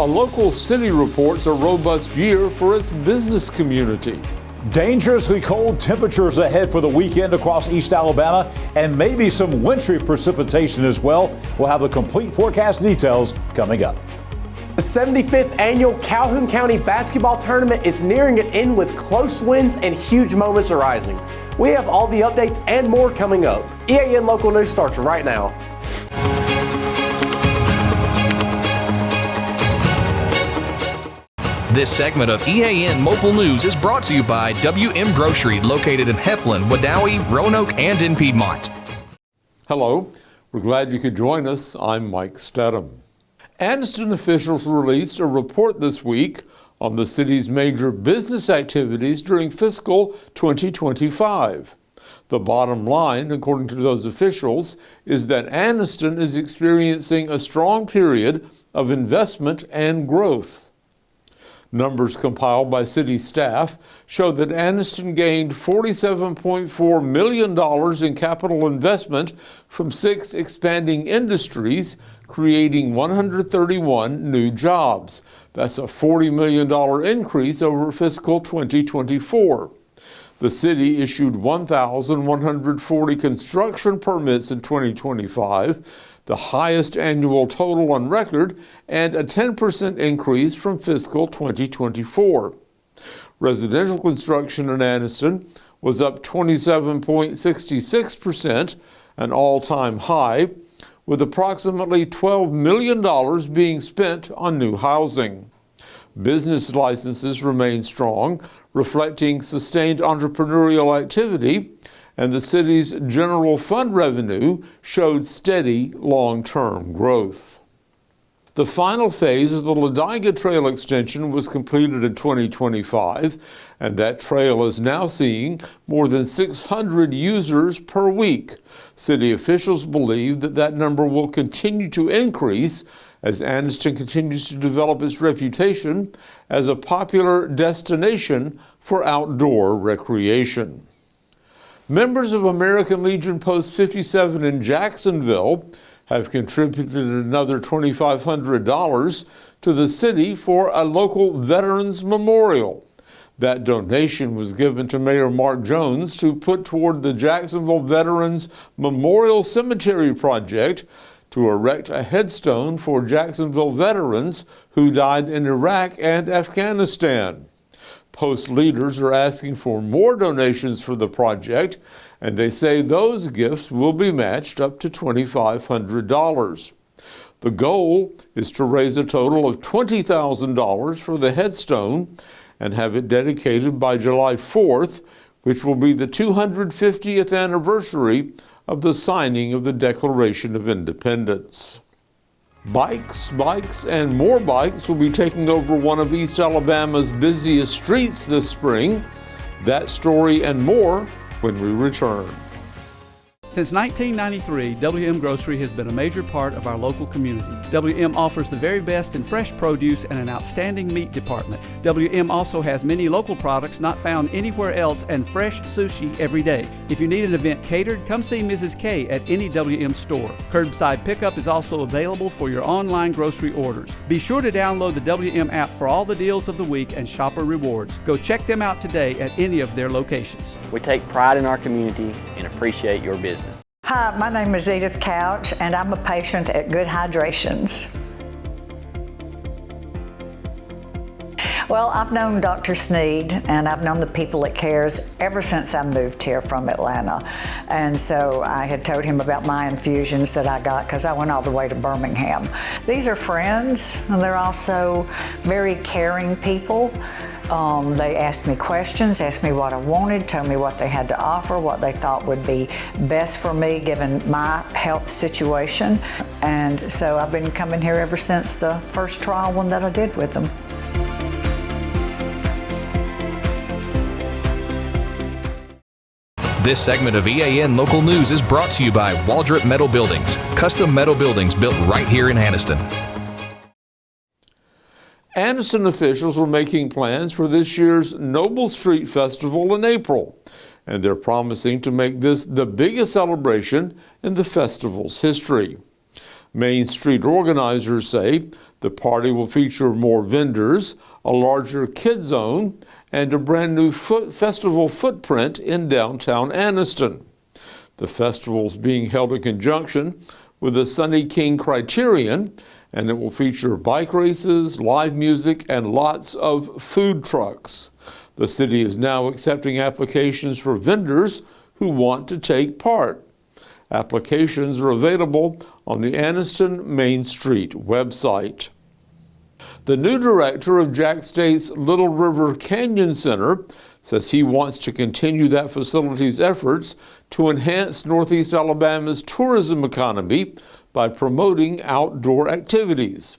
A local city reports a robust year for its business community. Dangerously cold temperatures ahead for the weekend across East Alabama, and maybe some wintry precipitation as well. We'll have the complete forecast details coming up. The 75th annual Calhoun County basketball tournament is nearing an end with close wins and huge moments arising. We have all the updates and more coming up. EAN Local News starts right now. This segment of EAN Mobile News is brought to you by WM Grocery, located in Heflin, Wadowee, Roanoke, and in Piedmont. Hello, we're glad you could join us. I'm Mike Stedham. Anniston officials released a report this week on the city's major business activities during fiscal 2025. The bottom line, according to those officials, is that Anniston is experiencing a strong period of investment and growth. Numbers compiled by city staff show that Anniston gained $47.4 million in capital investment from 6 expanding industries, creating 131 new jobs. That's a $40 million increase over fiscal 2024. The city issued 1,140 construction permits in 2025, the highest annual total on record, and a 10% increase from fiscal 2024. Residential construction in Anniston was up 27.66%, an all-time high, with approximately $12 million being spent on new housing. Business licenses remain strong, reflecting sustained entrepreneurial activity, and the city's general fund revenue showed steady long-term growth. The final phase of the Ladiga Trail extension was completed in 2025, and that trail is now seeing more than 600 users per week. City officials believe that that number will continue to increase as Anniston continues to develop its reputation as a popular destination for outdoor recreation. Members of American Legion Post 57 in Jacksonville have contributed another $2,500 to the city for a local Veterans Memorial. That donation was given to Mayor Mark Jones to put toward the Jacksonville Veterans Memorial Cemetery project to erect a headstone for Jacksonville veterans who died in Iraq and Afghanistan. Post leaders are asking for more donations for the project, and they say those gifts will be matched up to $2,500. The goal is to raise a total of $20,000 for the headstone and have it dedicated by July 4th, which will be the 250th anniversary of the signing of the Declaration of Independence. Bikes, and more bikes will be taking over one of East Alabama's busiest streets this spring. That story and more when we return. Since 1993, WM Grocery has been a major part of our local community. WM offers the very best in fresh produce and an outstanding meat department. WM also has many local products not found anywhere else and fresh sushi every day. If you need an event catered, come see Mrs. K at any WM store. Curbside pickup is also available for your online grocery orders. Be sure to download the WM app for all the deals of the week and shopper rewards. Go check them out today at any of their locations. We take pride in our community and appreciate your business. Hi, my name is Edith Couch, and I'm a patient at Good Hydrations. Well, I've known Dr. Sneed, and I've known the people at CARES ever since I moved here from Atlanta. And so I had told him about my infusions that I got because I went all the way to Birmingham. These are friends, and they're also very caring people. They asked me questions, asked me what I wanted, told me what they had to offer, what they thought would be best for me given my health situation. And so I've been coming here ever since the first trial one that I did with them. This segment of EAN Local News is brought to you by Waldrop Metal Buildings, custom metal buildings built right here in Anniston. Anniston officials are making plans for this year's Noble Street Festival in April, and they're promising to make this the biggest celebration in the festival's history. Main Street organizers say The party will feature more vendors, a larger kid zone, and a brand new festival footprint in downtown Anniston. The festival is being held in conjunction with the Sunny King Criterion, and it will feature bike races, live music, and lots of food trucks. The city is now accepting applications for vendors who want to take part. Applications are available on the Anniston Main Street website. The new director of Jack State's Little River Canyon Center says he wants to continue that facility's efforts to enhance Northeast Alabama's tourism economy by promoting outdoor activities.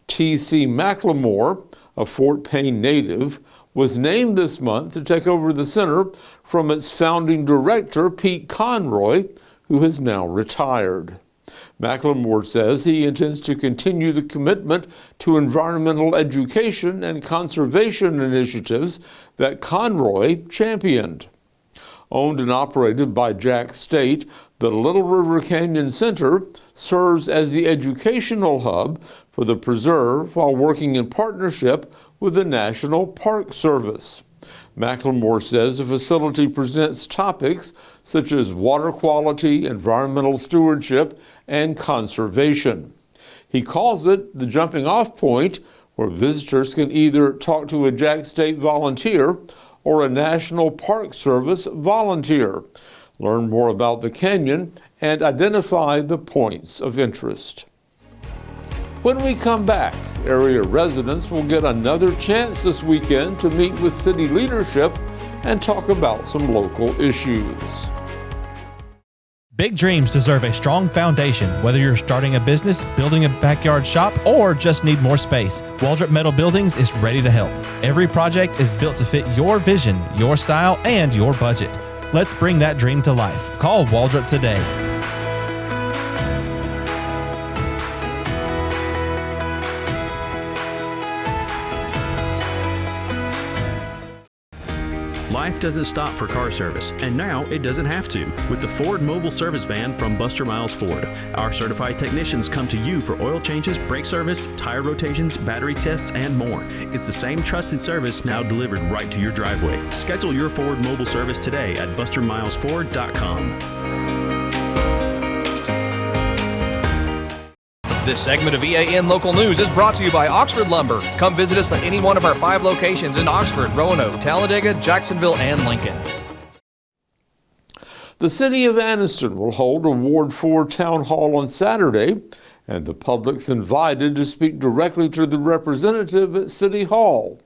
T.C. McLemore, a Fort Payne native, was named this month to take over the center from its founding director, Pete Conroy, who has now retired. McLemore says he intends to continue the commitment to environmental education and conservation initiatives that Conroy championed. Owned and operated by Jack State, the Little River Canyon Center serves as the educational hub for the preserve while working in partnership with the National Park Service. McLemore says the facility presents topics such as water quality, environmental stewardship, and conservation. He calls it the jumping-off point where visitors can either talk to a Jack State volunteer or a National Park Service volunteer, learn more about the canyon, and identify the points of interest. When we come back, area residents will get another chance this weekend to meet with city leadership and talk about some local issues. Big dreams deserve a strong foundation. Whether you're starting a business, building a backyard shop, or just need more space, Waldrop Metal Buildings is ready to help. Every project is built to fit your vision, your style, and your budget. Let's bring that dream to life. Call Waldrop today. Life doesn't stop for car service, and now it doesn't have to with the Ford Mobile Service Van from Buster Miles Ford. Our certified technicians come to you for oil changes, brake service, tire rotations, battery tests, and more. It's the same trusted service now delivered right to your driveway. Schedule your Ford Mobile service today at bustermilesford.com. This segment of EAN Local News is brought to you by Oxford Lumber. Come visit us at any one of our 5 locations in Oxford, Roanoke, Talladega, Jacksonville, and Lincoln. The city of Anniston will hold a Ward 4 town hall on Saturday, and the public's invited to speak directly to the representative at City Hall.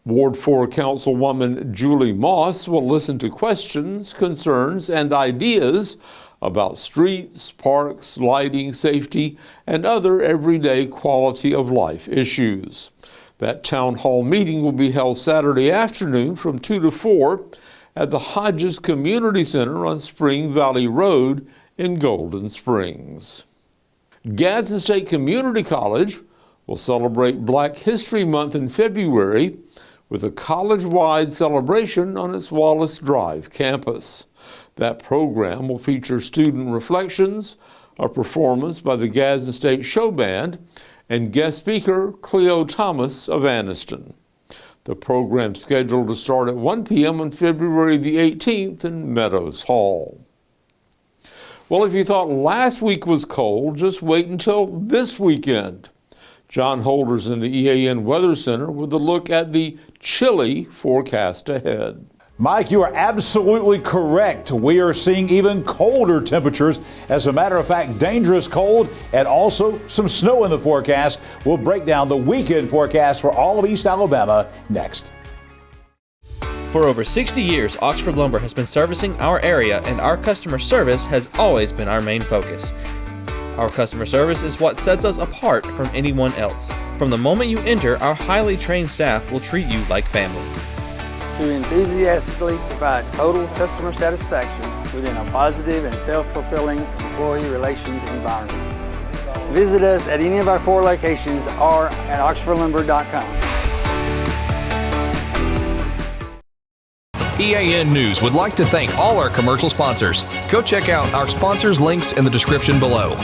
Ward 4 Councilwoman Julie Moss will listen to questions, concerns, and ideas about streets, parks, lighting, safety, and other everyday quality of life issues. That town hall meeting will be held Saturday afternoon from 2 to 4 at the Hodges Community Center on Spring Valley Road in Golden Springs. Gadsden State Community College will celebrate Black History Month in February with a college-wide celebration on its Wallace Drive campus. That program will feature student reflections, a performance by the Gadsden State Show Band, and guest speaker Cleo Thomas of Anniston. The program is scheduled to start at 1 p.m. on February the 18th in Meadows Hall. Well, if you thought last week was cold, just wait until this weekend. John Holder's in the EAN Weather Center with a look at the chilly forecast ahead. Mike, you are absolutely correct. We are seeing even colder temperatures. As a matter of fact, dangerous cold and also some snow in the forecast. We'll break down the weekend forecast for all of East Alabama next. For over 60 years, Oxford Lumber has been servicing our area, and our customer service has always been our main focus. Our customer service is what sets us apart from anyone else. From the moment you enter, our highly trained staff will treat you like family. To enthusiastically provide total customer satisfaction within a positive and self-fulfilling employee relations environment. Visit us at any of our 4 locations or at oxfordlumber.com. EAN News would like to thank all our commercial sponsors. Go check out our sponsors' links in the description below.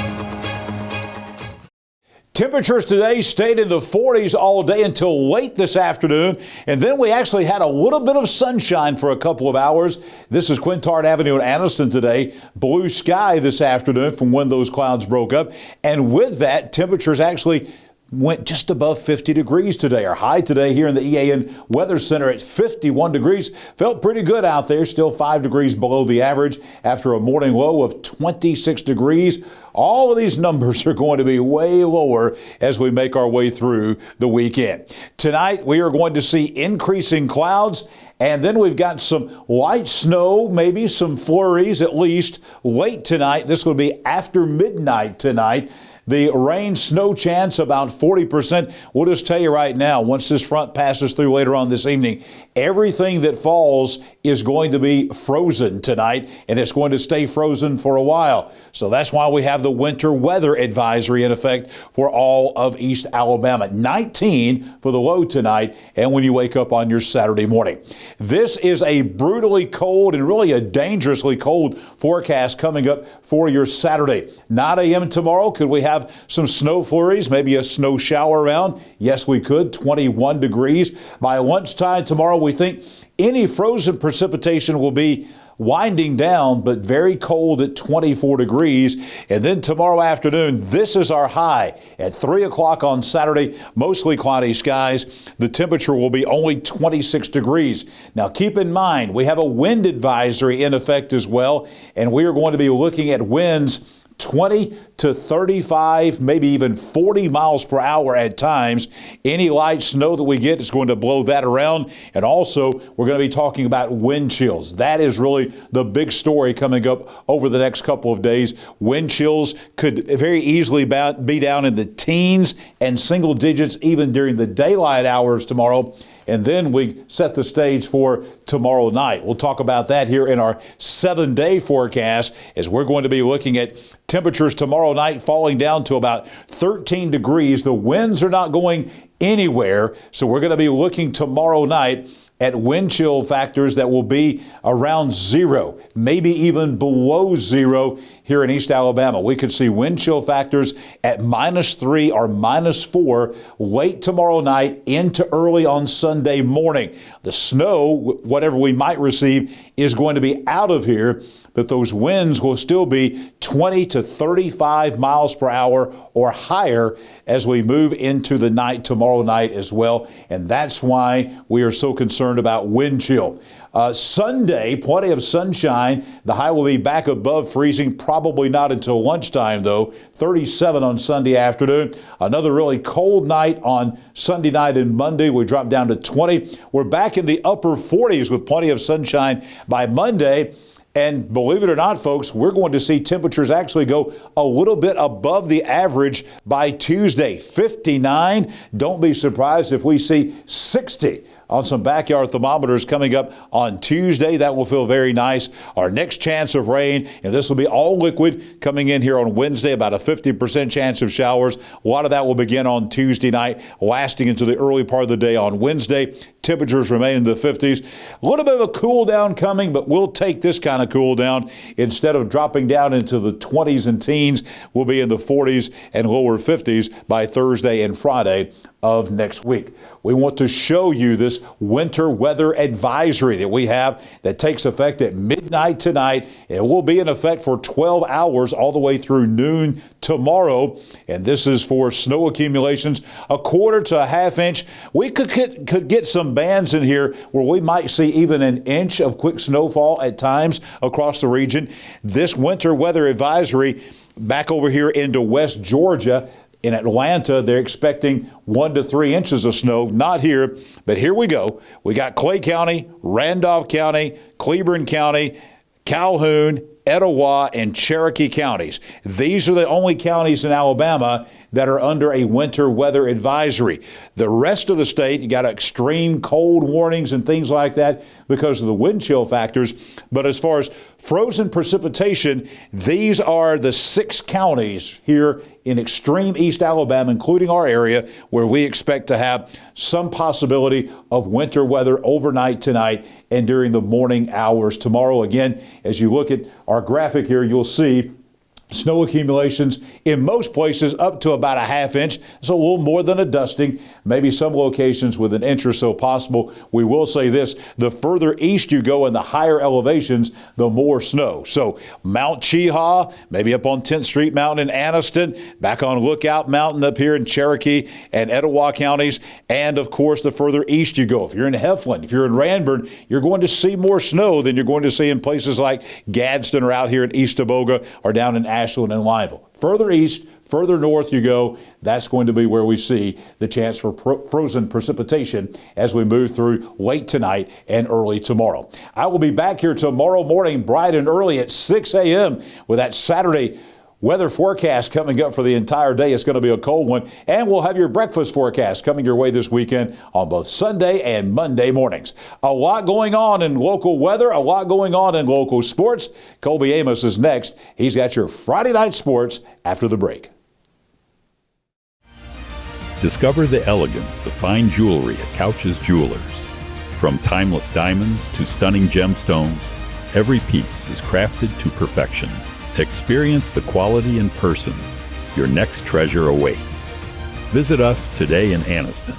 Temperatures today stayed in the 40s all day until late this afternoon, and then we actually had a little bit of sunshine for a couple of hours. This is Quintard Avenue in Anniston today. Blue sky this afternoon from when those clouds broke up, and with that, temperatures actually went just above 50 degrees today. Our high today here in the EAN Weather Center at 51 degrees. Felt pretty good out there, still 5 degrees below the average after a morning low of 26 degrees. All of these numbers are going to be way lower as we make our way through the weekend. Tonight, we are going to see increasing clouds, and then we've got some light snow, maybe some flurries at least late tonight. This will be after midnight tonight. The rain snow chance about 40%. We'll just tell you right now, once this front passes through later on this evening, everything that falls is going to be frozen tonight, and it's going to stay frozen for a while. So that's why we have the winter weather advisory in effect for all of East Alabama. 19 for the low tonight, and when you wake up on your Saturday morning. This is a brutally cold and really a dangerously cold forecast coming up for your Saturday. 9 a.m. tomorrow, could we have some snow flurries, maybe a snow shower around? Yes, we could. 21 degrees. By lunchtime tomorrow, we think any frozen precipitation will be winding down, but very cold at 24 degrees. And then tomorrow afternoon, this is our high at 3 o'clock on Saturday, mostly cloudy skies. The temperature will be only 26 degrees. Now keep in mind, we have a wind advisory in effect as well, and we are going to be looking at winds 20 to 35, maybe even 40 miles per hour at times. Any light snow that we get is going to blow that around. And also, we're going to be talking about wind chills. That is really the big story coming up over the next couple of days. Wind chills could very easily be down in the teens and single digits even during the daylight hours tomorrow. And then we set the stage for tomorrow night. We'll talk about that here in our 7-day forecast, as we're going to be looking at temperatures tomorrow night falling down to about 13 degrees. The winds are not going anywhere, so we're going to be looking tomorrow night at wind chill factors that will be around 0, maybe even below 0 here in East Alabama. We could see wind chill factors at -3 or -4 late tomorrow night into early on Sunday morning. The snow, whatever we might receive, is going to be out of here, but those winds will still be 20 to 35 miles per hour or higher as we move into the night tomorrow night as well. And that's why we are so concerned about wind chill. Sunday, plenty of sunshine. The high will be back above freezing, probably not until lunchtime though. 37 on Sunday afternoon. Another really cold night on Sunday night and Monday. We drop down to 20. We're back in the upper 40s with plenty of sunshine by Monday. And believe it or not, folks, we're going to see temperatures actually go a little bit above the average by Tuesday. 59. Don't be surprised if we see 60 on some backyard thermometers coming up on Tuesday. That will feel very nice. Our next chance of rain, and this will be all liquid, coming in here on Wednesday, about a 50% chance of showers. A lot of that will begin on Tuesday night, lasting into the early part of the day on Wednesday. Temperatures remain in the 50s. A little bit of a cool down coming, but we'll take this kind of cool down. Instead of dropping down into the 20s and teens, we'll be in the 40s and lower 50s by Thursday and Friday of next week. We want to show you this winter weather advisory that we have that takes effect at midnight tonight. It will be in effect for 12 hours all the way through noon tomorrow. And this is for snow accumulations, 1/4 to a 1/2 inch. We could get some bands in here where we might see even an inch of quick snowfall at times across the region. This winter weather advisory back over here into West Georgia. In Atlanta, they're expecting 1 to 3 inches of snow. Not here, but here we go. We got Clay County, Randolph County, Cleburne County, Calhoun, Etowah, and Cherokee counties. These are the only counties in Alabama that are under a winter weather advisory. The rest of the state, you got extreme cold warnings and things like that because of the wind chill factors. But as far as frozen precipitation, these are the 6 counties here in extreme East Alabama, including our area, where we expect to have some possibility of winter weather overnight tonight and during the morning hours tomorrow. Again, as you look at our graphic here, you'll see Snow accumulations in most places up to about a ½ inch, so a little more than a dusting. Maybe some locations with an inch or so possible. We will say this, the further east you go in the higher elevations, the more snow. So Mount Cheehaw, maybe up on 10th Street Mountain in Anniston, back on Lookout Mountain up here in Cherokee and Etowah counties, and of course the further east you go. If you're in Heflin, if you're in Ranburne, you're going to see more snow than you're going to see in places like Gadsden or out here in East Tioga or down in Ashland and Lineville. Further east, further north you go, that's going to be where we see the chance for frozen precipitation as we move through late tonight and early tomorrow. I will be back here tomorrow morning bright and early at 6 a.m. with that Saturday weather forecast coming up for the entire day. It's going to be a cold one, and we'll have your breakfast forecast coming your way this weekend on both Sunday and Monday mornings. A lot going on in local weather, a lot going on in local sports. Colby Amos is next. He's got your Friday night sports after the break. Discover the elegance of fine jewelry at Couch's Jewelers. From timeless diamonds to stunning gemstones, every piece is crafted to perfection. Experience the quality in person. Your next treasure awaits. Visit us today in Anniston.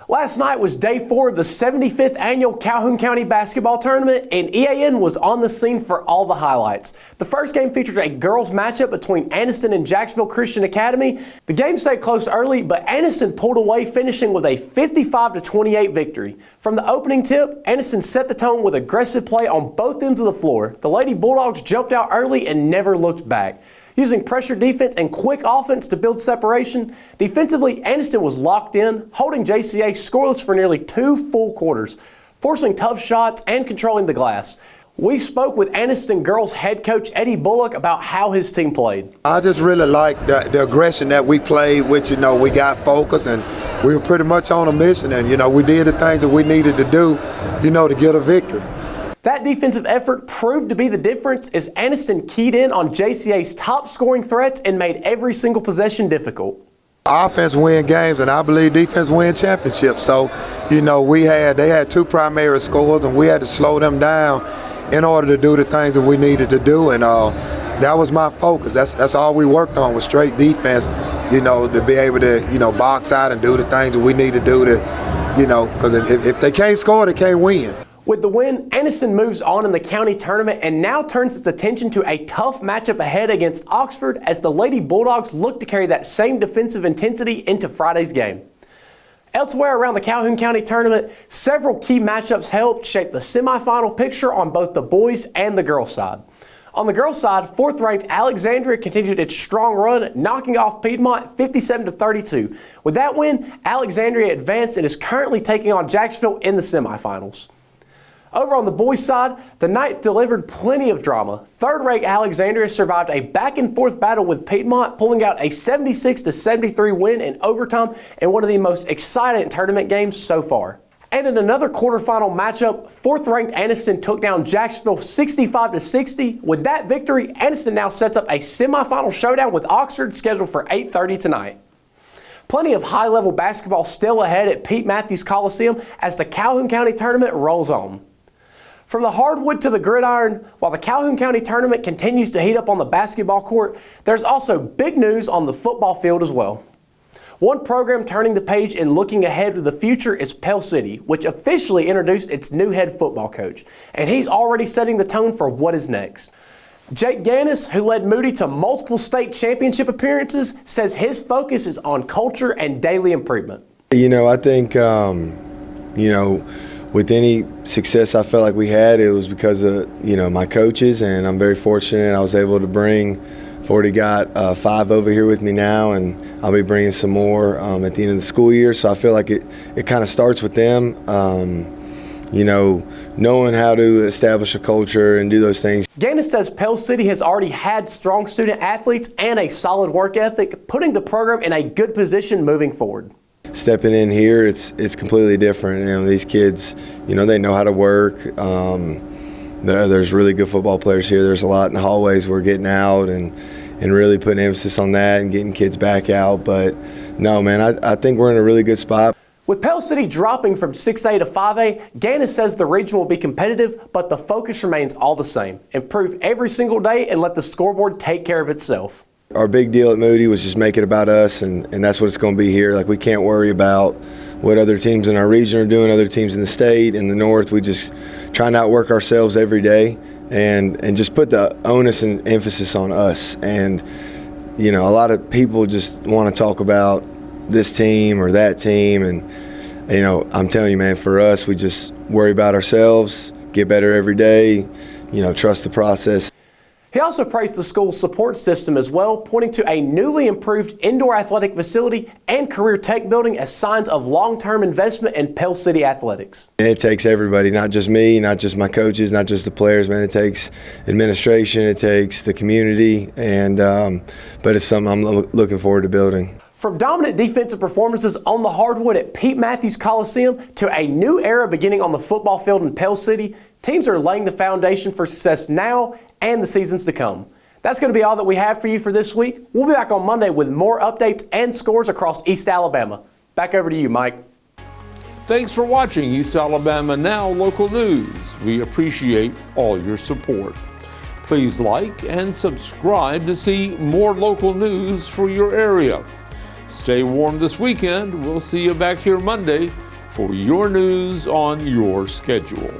Last night was day 4 of the 75th annual Calhoun County Basketball Tournament, and EAN was on the scene for all the highlights. The first game featured a girls matchup between Anniston and Jacksonville Christian Academy. The game stayed close early, but Anniston pulled away, finishing with a 55-28 victory. From the opening tip, Anniston set the tone with aggressive play on both ends of the floor. The Lady Bulldogs jumped out early and never looked back. Using pressure defense and quick offense to build separation, defensively, Anniston was locked in, holding JCA scoreless for nearly 2 full quarters, forcing tough shots and controlling the glass. We spoke with Anniston girls head coach Eddie Bullock about how his team played. I just really like the aggression that we played with. We got focused and we were pretty much on a mission, and we did the things that we needed to do, to get a victory. That defensive effort proved to be the difference as Anniston keyed in on JCA's top scoring threats and made every single possession difficult. Offense win games, and I believe defense win championships. So, they had 2 primary scorers, and we had to slow them down in order to do the things that we needed to do. And that was my focus. That's all we worked on, was straight defense. To be able to box out and do the things that we need to do to, because if they can't score, they can't win. With the win, Anniston moves on in the county tournament and now turns its attention to a tough matchup ahead against Oxford as the Lady Bulldogs look to carry that same defensive intensity into Friday's game. Elsewhere around the Calhoun County tournament, several key matchups helped shape the semifinal picture on both the boys and the girls side. On the girls side, 4th-ranked Alexandria continued its strong run, knocking off Piedmont 57-32. With that win, Alexandria advanced and is currently taking on Jacksonville in the semifinals. Over on the boys' side, the night delivered plenty of drama. 3rd-ranked Alexandria survived a back-and-forth battle with Piedmont, pulling out a 76-73 win in overtime in one of the most exciting tournament games so far. And in another quarterfinal matchup, 4th-ranked Anniston took down Jacksonville 65-60. With that victory, Anniston now sets up a semifinal showdown with Oxford scheduled for 8:30 tonight. Plenty of high-level basketball still ahead at Pete Matthews Coliseum as the Calhoun County tournament rolls on. From the hardwood to the gridiron, while the Calhoun County tournament continues to heat up on the basketball court, there's also big news on the football field as well. One program turning the page and looking ahead to the future is Pell City, which officially introduced its new head football coach, and he's already setting the tone for what is next. Jake Gannis, who led Moody to multiple state championship appearances, says his focus is on culture and daily improvement. I think, with any success I felt like we had, it was because of, my coaches, and I'm very fortunate I was able to bring, I've already got 5 over here with me now, and I'll be bringing some more at the end of the school year. So I feel like it kind of starts with them, knowing how to establish a culture and do those things. Gannis says Pell City has already had strong student athletes and a solid work ethic, putting the program in a good position moving forward. Stepping in here, it's completely different. These kids, they know how to work. There's really good football players here. There's a lot in the hallways. We're getting out and really putting emphasis on that and getting kids back out. But no, man, I think we're in a really good spot. With Pell City dropping from 6A to 5A, Gaines says the region will be competitive, but the focus remains all the same. Improve every single day and let the scoreboard take care of itself. Our big deal at Moody was just make it about us, and that's what it's going to be here. Like, we can't worry about what other teams in our region are doing, other teams in the state, in the north. We just try and outwork ourselves every day and just put the onus and emphasis on us. And, you know, a lot of people just want to talk about this team or that team, and you know, I'm telling you, man, for us, we just worry about ourselves, get better every day, you know, trust the process. He also praised the school's support system as well, pointing to a newly improved indoor athletic facility and career tech building as signs of long-term investment in Pell City athletics. It takes everybody, not just me, not just my coaches, not just the players, man. It takes administration, it takes the community, and but it's something I'm looking forward to building. From dominant defensive performances on the hardwood at Pete Matthews Coliseum to a new era beginning on the football field in Pell City, teams are laying the foundation for success now and the seasons to come. That's going to be all that we have for you for this week. We'll be back on Monday with more updates and scores across East Alabama. Back over to you, Mike. Thanks for watching East Alabama Now Local News. We appreciate all your support. Please like and subscribe to see more local news for your area. Stay warm this weekend. We'll see you back here Monday for your news on your schedule.